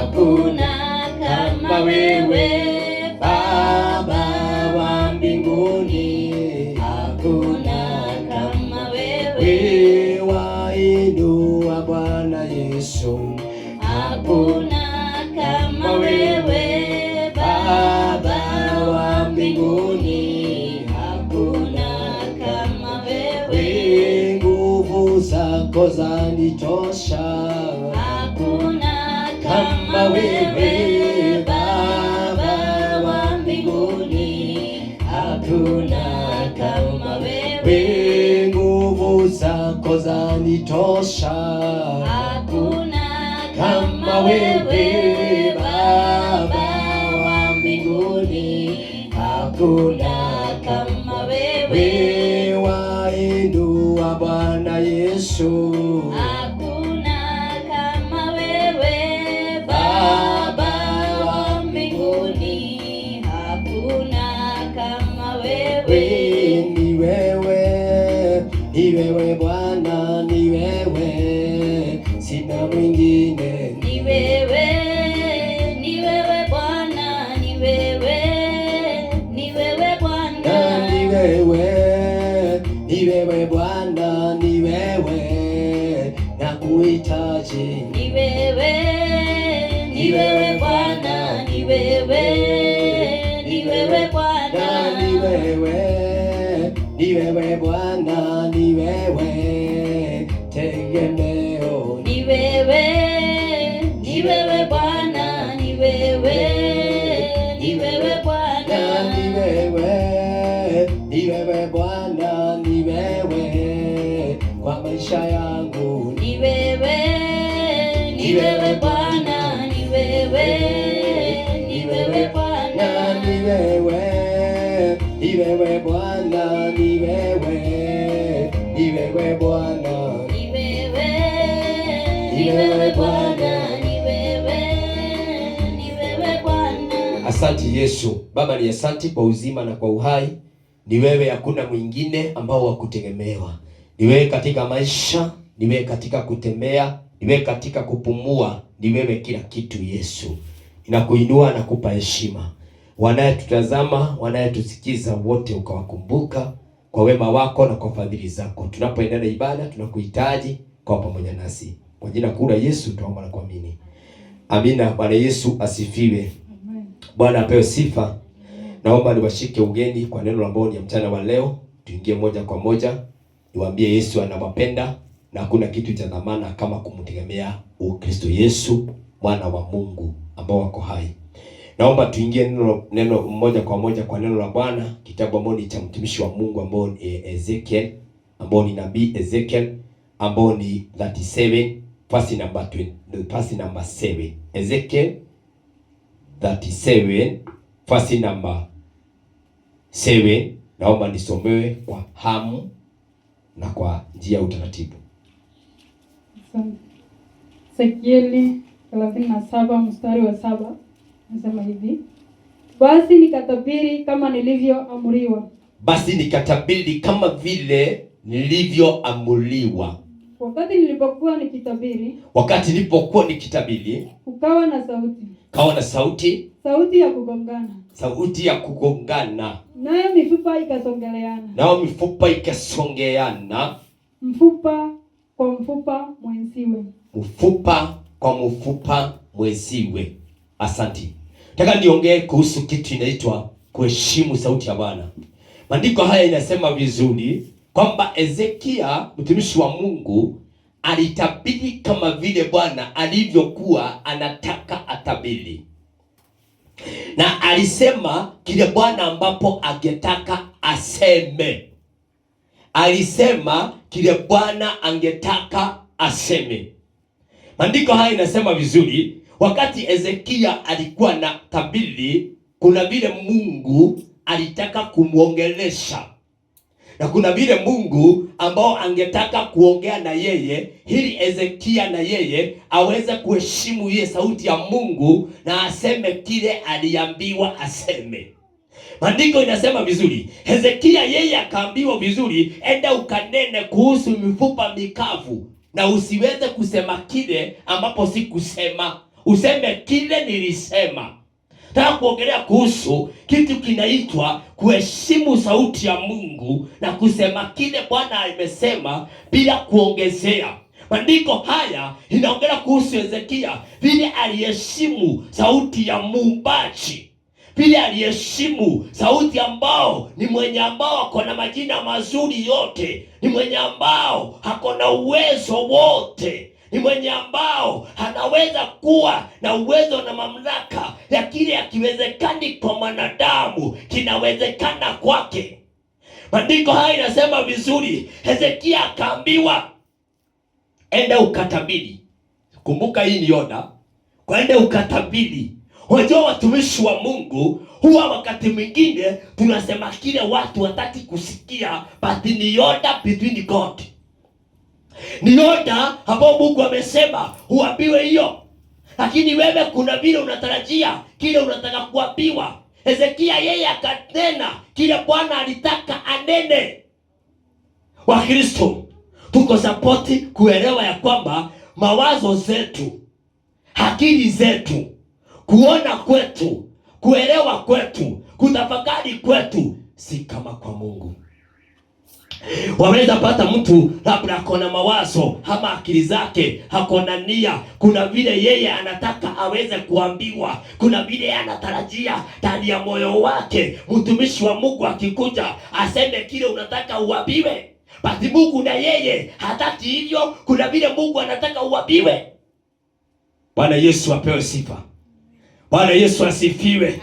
hakuna kama wewe Baba wa mbinguni, hakuna kama wewe, wainua Bwana Yesu, hakuna kama wewe Baba wa mbinguni, hakuna kama wewe, nguvu zako zanitosha, hakuna kama wewe Baba wa mbinguni, hakuna kama wewe, nguvu zako zanitosha, hakuna kama wewe Baba wa mbinguni, hakuna kama wewe, wainua Bwana Yesu, hakuna kama wewe Baba wa mbinguni, hakuna kama wewe, ni wewe, ni wewe Bwana, ni wewe, sina mwingine, ni wewe, ni wewe Bwana, ni wewe, ni wewe Bwana, ni wewe, ni wewe Bwana, ni wewe, nakuhitaji, ni wewe, ni wewe Bwana, ni wewe, ni wewe Bwana, ni wewe, ni wewe Bwana, ni wewe, tegemeo, ni wewe, ni wewe Bwana, ni wewe, ni wewe Bwana, ni wewe, ni wewe Bwana, ni wewe, kwa maisha yangu, ni wewe, ni wewe Bwana, ni wewe, ni wewe Bwana, ni wewe, ni wewe Bwana, ni wewe, ni wewe Bwana, ni wewe, ni wewe Bwana, ni wewe, ni wewe Bwana. Asante Yesu. Baba, ni asante kwa uzima na kwa uhai. Ni wewe, hakuna mwingine ambao wa kutegemewa. Ni wewe katika maisha, ni wewe katika kutembea, ni wewe katika kupumua, ni wewe kila kitu Yesu. Ninakuinua na kupa heshima. Wanayetutazama, wanayetusikiza wote ukawakumbuka kwa wema wako na kwa fadhili zako. Tunapoendelea ibada tunakuhitaji kwa pamoja nasi. Kwa jina kuu la Yesu tunaomba na kuamini. Amina. Bwana Yesu asifiwe. Bwana apewe sifa. Naomba niwashike ugeni kwa neno ambalo ni mchana wa leo. Tuingie moja kwa moja. Niwaambie Yesu anawapenda na hakuna kitu cha dhamana kama kumtegemea Kristo Yesu, mwana wa Mungu ambao wako hai. Naomba tuingie neno moja kwa moja kwa neno la Bwana, kitabu ambao ni cha mtumishi wa Mungu ambao ni Ezekiel, ambao ni nabii Ezekiel, ambao ni 37 verse number 7. Ezekiel 37 verse number 7. Naomba nisomewe kwa hamu na kwa njia ya utaratibu. Ezekieli 37 mstari wa 7. Nasema hivi: basi nikatabiri kama nilivyoamriwa. Basi nikatabiri kama vile nilivyoamriwa. Wakati nilipokuwa nikitabiri, ukawa na sauti. Kawa na sauti. Sauti ya kugongana. Sauti ya kugongana. Nayo mifupa ikasongeleana. Nayo mifupa ikasongeana. Mfupa kwa mfupa mwenziwe. Mfupa kwa mfupa mwenziwe. Asante. Nataka niongee kuhusu kitu inaitwa kuheshimu sauti ya Bwana. Maandiko haya inasema vizuri kwamba Ezekia mtumishi wa Mungu alitabiri kama vile Bwana alivyokuwa anataka atabiri. Na alisema kile Bwana ambapo angetaka aseme. Alisema kile Bwana angetaka aseme. Maandiko haya inasema vizuri, wakati Ezekia alikuwa na tabiri, kuna vile Mungu alitaka kumuongelesha. Na kuna vile Mungu ambao angetaka kuongea na yeye, ili Ezekia na yeye aweze kuheshimu ile sauti ya Mungu na aseme kile aliambiwa aseme. Maandiko inasema vizuri, Hezekia yeye akaambiwa vizuri, enda ukanene kuhusu mifupa mikavu na usiweze kusema kile ambapo si kusema. useme kile nilisema. Nataka kuongelea kuhusu kitu kinaitwa kuheshimu sauti ya Mungu na kusema kile Bwana amesema bila kuongezea. Maandiko haya inaongelea kuhusu Hezekia, vile aliheshimu sauti ya Muumbaji, vile aliheshimu sauti ambao ni mwenye ambao ako na majina mazuri yote, ni mwenye ambao ako na uwezo wote, ni mwenye ambao anaweza kuwa na uwezo na mamlaka ya kile hakiwezekani kwa mwanadamu kinawezekana kwake. Maandiko haya inasema vizuri, Hezekia akaambiwa enda ukatabiri. Kumbuka hii ni oda, kwenda ukatabiri. Unajua watumishi wa Mungu huwa wakati mwingine tunasema kile watu wataki kusikia, but ni order between God. Ni order ambao Mungu amesema uambiwe hiyo, lakini wewe kuna vile unatarajia kile unataka kuambiwa. Hezekia yeye akanena kile Bwana alitaka anene. Wakristo tuko sapoti kuelewa ya kwamba mawazo zetu, akili zetu, kuona kwetu, kuelewa kwetu, kutafakari kwetu si kama kwa Mungu. Waweza pata mtu labda akona mawazo ama akili zake hakona nia, kuna vile yeye anataka aweze kuambiwa, kuna vile anatarajia ndani ya moyo wake mtumishi wa Mungu akikuja aseme kile unataka uambiwe. Basi Mungu na yeye hataki hivyo, kuna vile Mungu anataka uambiwe. Bwana Yesu apewe sifa. Bwana Yesu asifiwe.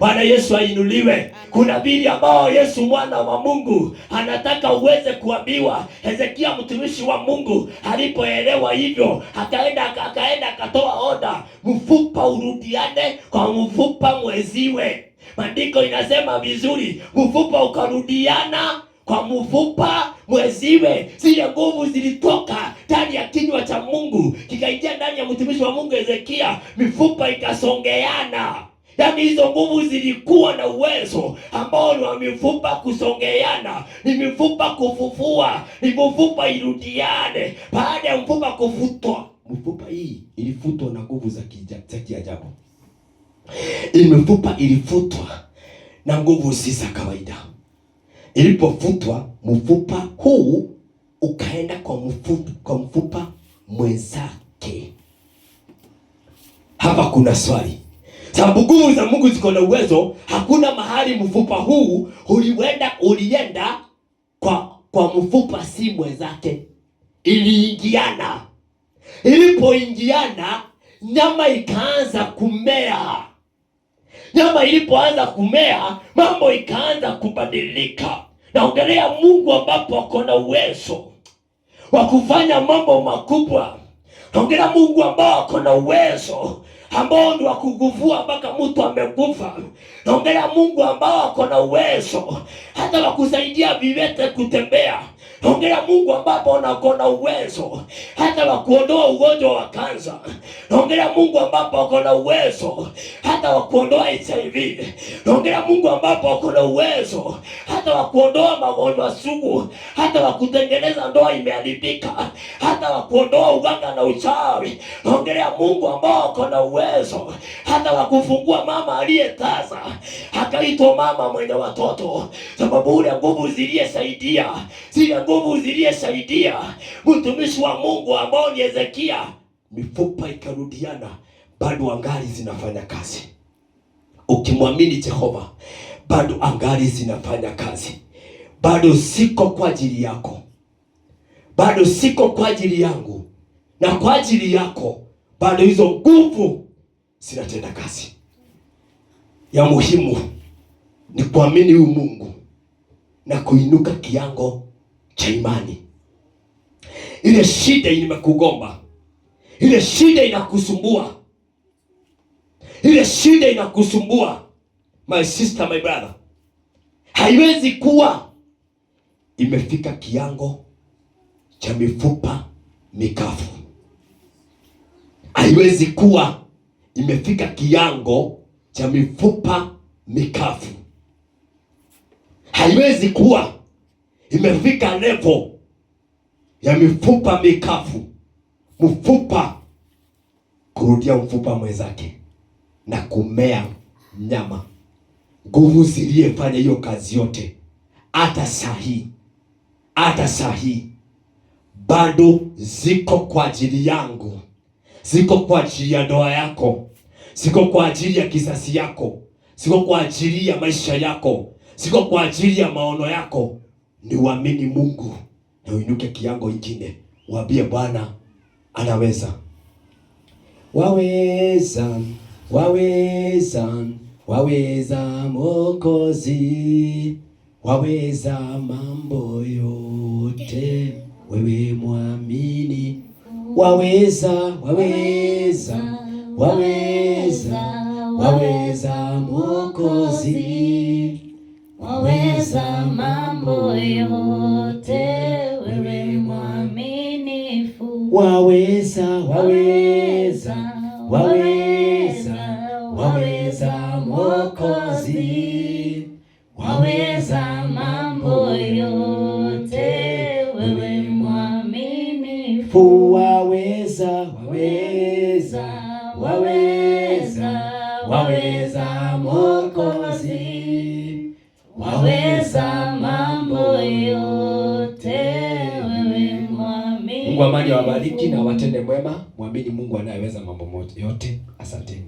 Bwana Yesu ainuliwe. Kuna vile ambao Yesu mwana wa Mungu anataka uweze kuambiwa. Hezekia mtumishi wa Mungu alipoelewa hivyo, akaenda akatoa oda, mfupa urudiane kwa mfupa mweziwe. Maandiko inasema vizuri, mfupa ukarudiana kwa mfupa mweziwe. Zile nguvu zilitoka ndani ya kinywa cha Mungu kikaingia ndani ya mtumishi wa Mungu Hezekia, mifupa ikasongeana. Yaani hizo nguvu zilikuwa na uwezo ambao ni wa mifupa kusongeana, ni mifupa kufufua, ni mifupa irudiane. Baada ya mfupa kufutwa, mfupa hii ilifutwa na nguvu za kiajabu. Hii mifupa ilifutwa na nguvu si za kawaida. Ilipofutwa, mfupa huu ukaenda kwa mfupa mwenzake. Hapa kuna swali. Sababu nguvu za Mungu ziko na uwezo, hakuna mahali mfupa huu ulienda kwa mfupa si mwenzake. Iliingiana. Ilipoingiana, nyama ikaanza kumea. Nyama ilipoanza kumea, mambo ikaanza kubadilika. Naongelea Mungu ambapo ako na uwezo wa kufanya mambo makubwa. Naongelea Mungu ambao ako na uwezo ambao ni wa kuguvua mpaka mtu amekufa. Naongelea Mungu ambao ako na uwezo hata wa kusaidia viwete kutembea. Naongelea Mungu ambapo ako na uwezo hata wa kuondoa ugonjwa wa kansa. Naongelea Mungu ambapo ako na uwezo hata wa kuondoa HIV. Naongelea Mungu ambapo ako na uwezo hata wa kuondoa magonjwa sugu, hata wa kutengeneza ndoa imeharibika, hata wa kuondoa uganga na uchawi. Naongelea Mungu ambao ako na uwezo hata wa kufungua mama aliyetaza akaitwa mama mwenye watoto, sababu ile nguvu ziliyesaidia mtumishi wa Mungu ambao ni Hezekia, mifupa ikarudiana, bado angali zinafanya kazi. Ukimwamini Jehova, bado angali zinafanya kazi. Bado siko kwa ajili yako, bado siko kwa ajili yangu na kwa ajili yako, bado hizo nguvu zinatenda kazi. Ya muhimu ni kuamini huyu Mungu na kuinuka kiango cha imani. Ile shida imekugomba, ile shida inakusumbua, ile shida inakusumbua, my sister, my brother, haiwezi kuwa imefika kiango cha mifupa mikavu. Haiwezi kuwa imefika kiango cha mifupa mikavu. Haiwezi kuwa imefika level ya mifupa mikavu, mfupa kurudi. kurudia mfupa mwenzake na kumea nyama. Nguvu ziliyefanya hiyo kazi yote, hata sahi bado ziko kwa ajili yangu, ziko kwa ajili ya ndoa yako, ziko kwa ajili ya kizazi yako, ziko kwa ajili ya maisha yako, ziko kwa ajili ya maono yako. Ni uamini Mungu na uinuke kiango ingine, waambie Bwana anaweza. Waweza, waweza, waweza Mwokozi, waweza mambo yote, wewe mwamini. Waweza, waweza, waweza, waweza Mwokozi, waweza mambo yote, wewe mwaminifu. Waweza, waweza, waweza, waweza Mwokozi, waweza mambo yote, wewe mwaminifu. Waweza, waweza, waweza, waweza Mwokozi, waweza mambo yote, wewe mwaminifu. Mungu amani awabariki na watende mwema. Mwamini Mungu anayeweza mambo yote. Asanteni.